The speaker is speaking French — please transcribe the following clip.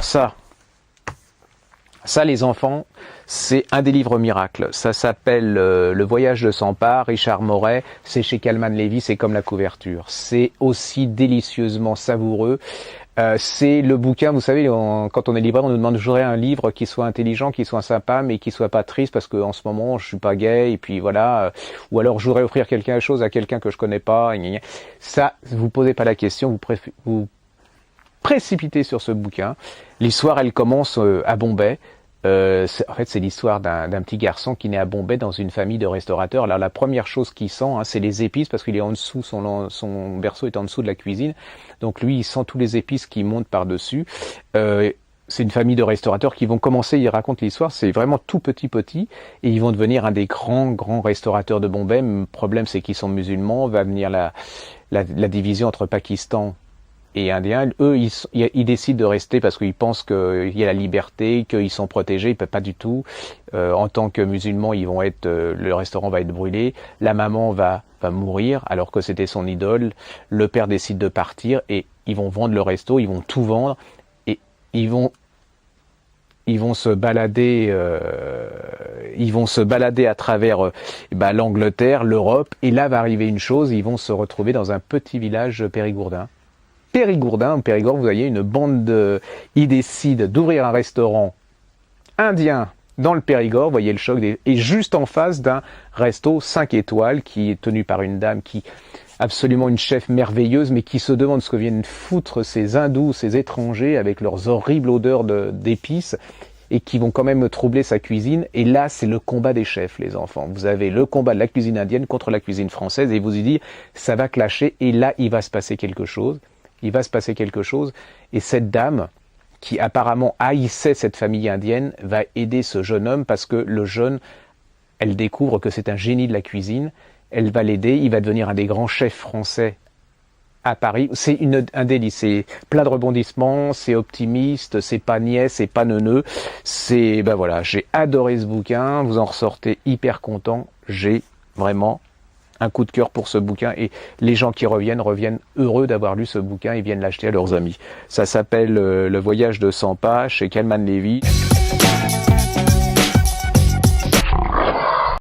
ça les enfants, c'est un des livres miracles. Ça s'appelle Le Voyage de 100 pas, Richard Moret. C'est chez Kalman Levy, c'est comme la couverture. C'est aussi délicieusement savoureux. C'est le bouquin, vous savez, quand on est libraire, on nous demande toujours un livre qui soit intelligent, qui soit sympa, mais qui soit pas triste, parce qu'en ce moment, je suis pas gay, et puis voilà. Ou alors, je voudrais offrir quelque chose à quelqu'un que je connais pas. Ça, vous posez pas la question, vous précipitez sur ce bouquin. L'histoire, elle commence à Bombay. En fait, c'est l'histoire d'un petit garçon qui naît à Bombay dans une famille de restaurateurs. Alors, la première chose qu'il sent, c'est les épices, parce qu'il est en dessous, son berceau est en dessous de la cuisine. Donc, lui, il sent tous les épices qui montent par-dessus. C'est une famille de restaurateurs qui vont commencer, il raconte l'histoire, c'est vraiment tout petit, et ils vont devenir un des grands restaurateurs de Bombay. Le problème, c'est qu'ils sont musulmans. Va venir la division entre Pakistan et Indiens. Eux, ils décident de rester parce qu'ils pensent qu'il y a la liberté, qu'ils sont protégés. Ils peuvent pas du tout. En tant que musulmans, le restaurant va être brûlé. La maman va mourir alors que c'était son idole. Le père décide de partir et ils vont vendre le resto. Ils vont tout vendre et ils vont se balader. Ils vont se balader à travers l'Angleterre, l'Europe. Et là va arriver une chose. Ils vont se retrouver dans un petit village périgourdin. Au Périgord, vous voyez une bande ils décident d'ouvrir un restaurant indien dans le Périgord, vous voyez le choc, et juste en face d'un resto 5 étoiles qui est tenu par une dame qui absolument une chef merveilleuse, mais qui se demande ce que viennent foutre ces hindous, ces étrangers avec leurs horribles odeurs d'épices, et qui vont quand même troubler sa cuisine. Et là, c'est le combat des chefs, les enfants. Vous avez le combat de la cuisine indienne contre la cuisine française, et vous y dites, ça va clasher, et là, il va se passer quelque chose. Et cette dame, qui apparemment haïssait cette famille indienne, va aider ce jeune homme parce que le jeune, elle découvre que c'est un génie de la cuisine, elle va l'aider, il va devenir un des grands chefs français à Paris. C'est un délice, c'est plein de rebondissements, c'est optimiste, c'est pas niais, c'est pas neuneux. J'ai adoré ce bouquin, vous en ressortez hyper content, j'ai vraiment un coup de cœur pour ce bouquin et les gens qui reviennent heureux d'avoir lu ce bouquin et viennent l'acheter à leurs amis. Ça s'appelle Le Voyage de 100 pas chez Kalman Levy.